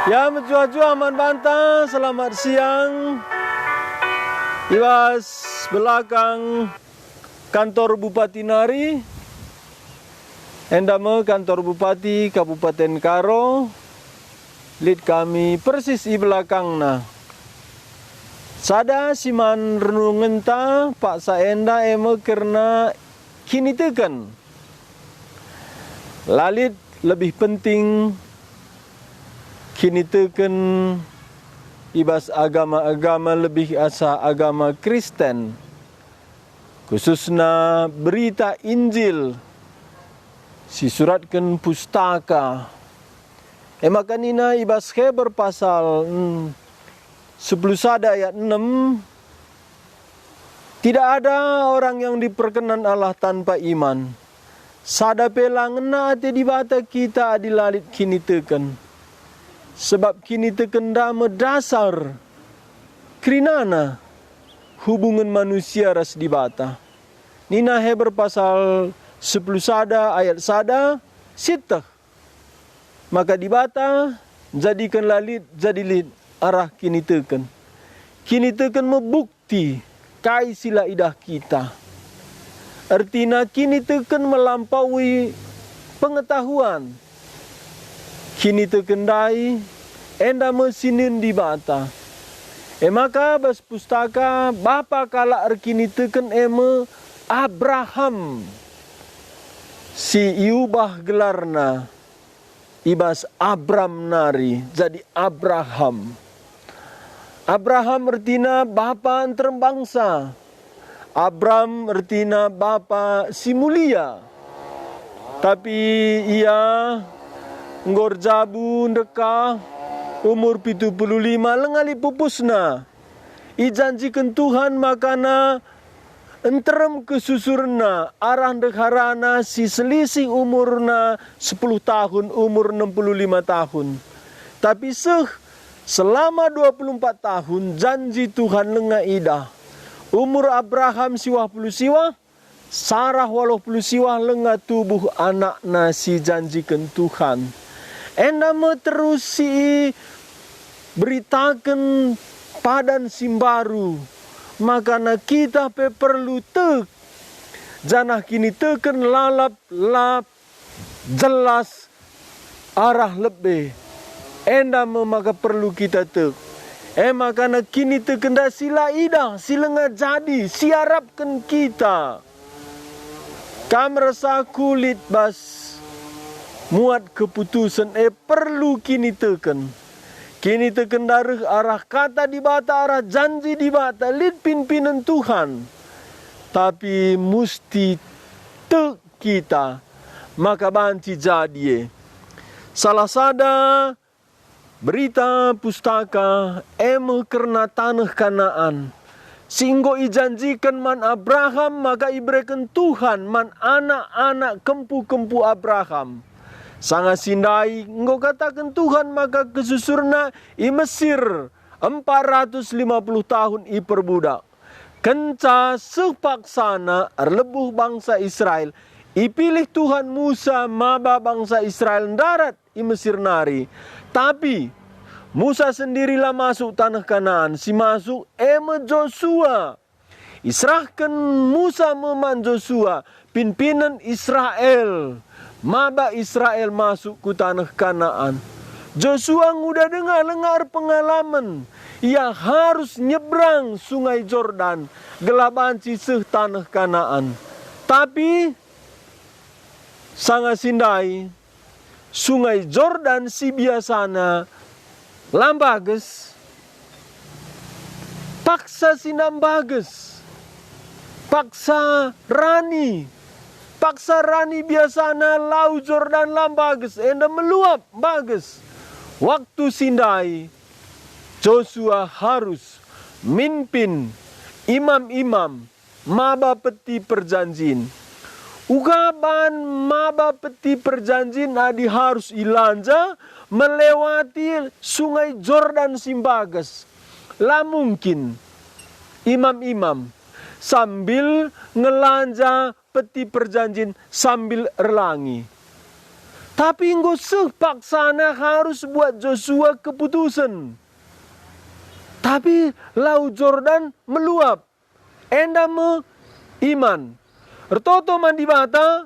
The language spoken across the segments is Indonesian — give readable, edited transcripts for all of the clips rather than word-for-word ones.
Ya, menjua-jua man banta, selamat siang. Iwas belakang kantor Bupati Nari, endame kantor Bupati Kabupaten Karo, lid kami persis di belakangna. Sada siman renungenta Pak Saenda eme karena kini tekan. Lalit lebih penting kini teken ibas agama-agama lebih asa agama Kristen, khususnya berita Injil si suratkan pustaka. Makanina ibas Heber pasal 11 ayat 6, tidak ada orang yang diperkenan Allah tanpa iman. Sada pelangna ate di bata kita adilalit kini teken. Sebab kini tekendama dasar krinana hubungan manusia ras di bata. Nina Heber pasal 10 sada ayat sada sitah. Maka di bata jadikan lalit jadi lid arah kini teken. Kini teken membukti kai sila idah kita. Artinya kini teken melampaui pengetahuan. Kini terkendai, enda mesinin di bata. Maka bas pustaka bapa kala kini teken eme Abraham. Si iubah gelarna ibas Abram Nari jadi Abraham. Abraham artina bapa antarem bangsa. Abram artina bapa si mulia. Tapi ia ngor jabu ndeka umur 75 lengali pupusna. Ijanjikan Tuhan makana enterem kesusurna arah dekharana si selisih umurna 10 tahun umur 65 tahun. Tapi selama 24 tahun janji Tuhan lenga idah. Umur Abraham siwah puluh siwah, Sarah walau puluh siwah lenga tubuh anakna si janjikan Tuhan. Endama terus si beritakan padan simbaru. Makana kita perlu tek. Janah kini teken lalap jelas arah lebih. Endama maka perlu kita tek. Makana kini teken dah sila idah, sila ngajadi, siarapkan kita. Kamera kulit bas muat keputusan perlu kini teken. Kini teken dari arah kata di bata, arah janji di bata, lid pimpinan Tuhan. Tapi mesti tek kita, maka banci jadi. Salah sada berita pustaka karena tanah Kanaan. Singgo ijanjikan man Abraham, maka iberikan Tuhan man anak-anak kempu-kempu Abraham. Sangat sindai, engkau katakan Tuhan maka kesusurna i Mesir 450 tahun i perbudak. Kenca sepaksana lebuh bangsa Israel. Ipilih Tuhan Musa maba bangsa Israel darat i Mesir Nari. Tapi Musa sendirilah masuk tanah Kanaan. Si masuk Joshua. Israhkan Musa meman Joshua, pimpinan Israel. Maba Israel masuk ke tanah Kanaan. Joshua udah dengar pengalaman. Ia harus nyebrang sungai Jordan. Gelaban ciseh tanah Kanaan. Tapi sangat sindai. Sungai Jordan si biasana lambages. Paksa sinambages. Paksa rani. Paksa rani biasana lau Jordan lambages. Enda meluap bagus. Waktu sindai Joshua harus mimpin imam-imam maba peti perjanjian. Ugaban maba peti perjanjian adi harus ilanja melewati sungai Jordan simbagas. Lah mungkin imam-imam sambil ngelanja peti perjanjian sambil erlangi. Tapi engkau sepaksana harus buat Joshua keputusan. Tapi Laut Jordan meluap. Enda me iman. Ertoto man di bata.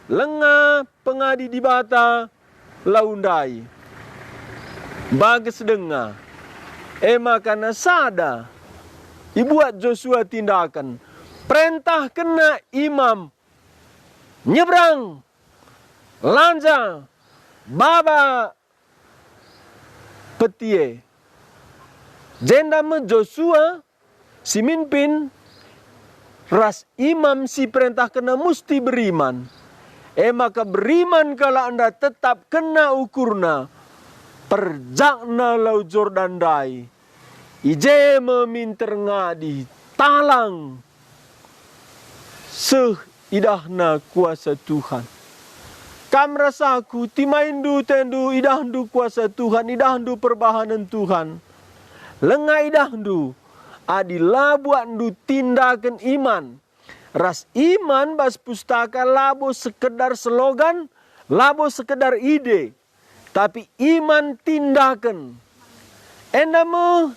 Lenga pengadi di bata. Laundai. Bagas denga. Makana sada. Ibuat Joshua tindakan. Perintah kena imam. Nyebrang. Lanja. Baba. Petie. Jenda me Joshua. Si mimpin. Ras imam si perintah kena musti beriman. Maka beriman kalau anda tetap kena ukurna. Perjakna Laut Jordan dai. Ije meminter ngadi. Talang. Idahna kuasa Tuhan. Kam rasaku timaindu tendu idahdu kuasa Tuhan, idahdu perbahanan Tuhan. Lenga idahdu adilah buatdu tindakan iman. Ras iman bas pustaka labo sekedar slogan, labo sekedar ide. Tapi iman tindakan. Endama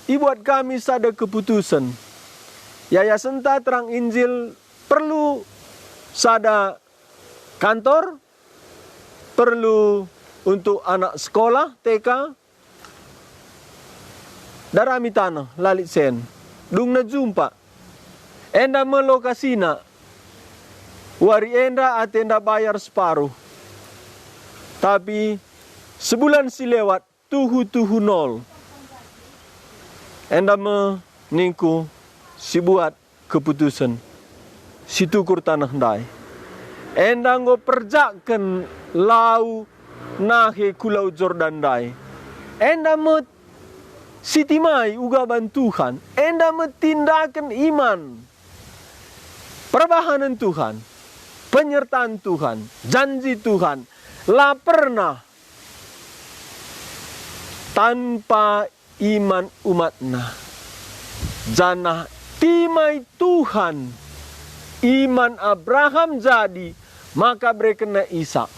ibuat kami sada keputusan. Yayasan Terang Injil perlu sada kantor, perlu untuk anak sekolah TK. Darami tanah lalit sen. Dung na jumpa. Enda melokasina. Wari enda atenda bayar separuh. Tapi sebulan si lewat tuhu nol. Enda meningku si buat keputusan. Si tukur tanah dai. Enda ngo perjakan lau nahe kulau Jordan dai. Enda me sitimai uga bantuhan. Enda me tindakan iman. Perbahanan Tuhan. Penyertaan Tuhan. Janji Tuhan. La pernah tanpa iman umatna. Janah timai Tuhan. Iman Abraham jadi, maka berkena Ishak.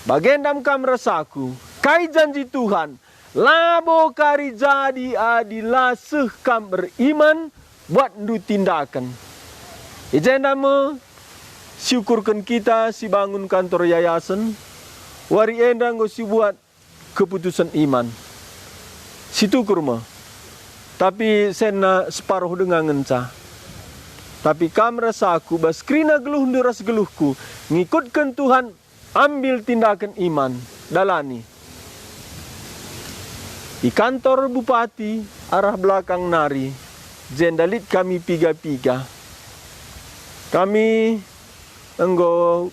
Bagendam kam rasaku, kai janji Tuhan, labo kari jadi adilah kam beriman, buat ndu tindakan. Ijendama, syukurkan kita si bangun kantor yayasan, wari endang go si buat keputusan iman. Si tukur mah, tapi sena separuh dengan ngenca. Tapi kam rasaku bas krina geluh deras geluhku. Ngikutkan Tuhan, ambil tindakan iman. Dalani. Di kantor bupati, arah belakang nari. Jendalit kami piga-piga. Kami enggo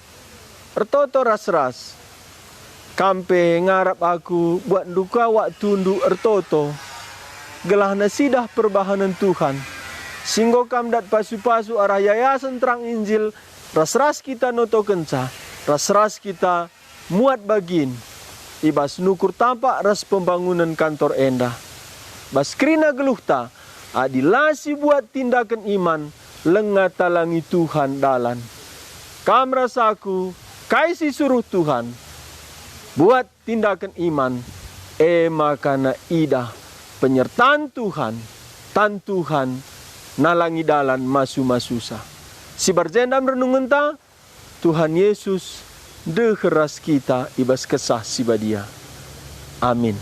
ertoto ras-ras. Kampe ngarap aku buat duka waktu ndu ertoto. Gelah nasidah perbahanan Tuhan. Singgo kam dat pasu-pasu arah yayasan Terang Injil. Ras-ras kita noto kenca. Ras-ras kita muat bagin. Ibas nukur tampak ras pembangunan kantor endah. Bas krina geluhta. Adilasi buat tindakan iman. Lenga talangi Tuhan dalan. Kam rasaku. Kaisi suruh Tuhan. Buat tindakan iman. Makana idah. Penyertaan Tuhan. Tan Tuhan. Nalangi dalan masu-masusa. Si berjendam renungan ta, Tuhan Yesus dekeras kita ibas kesah si badia. Amin.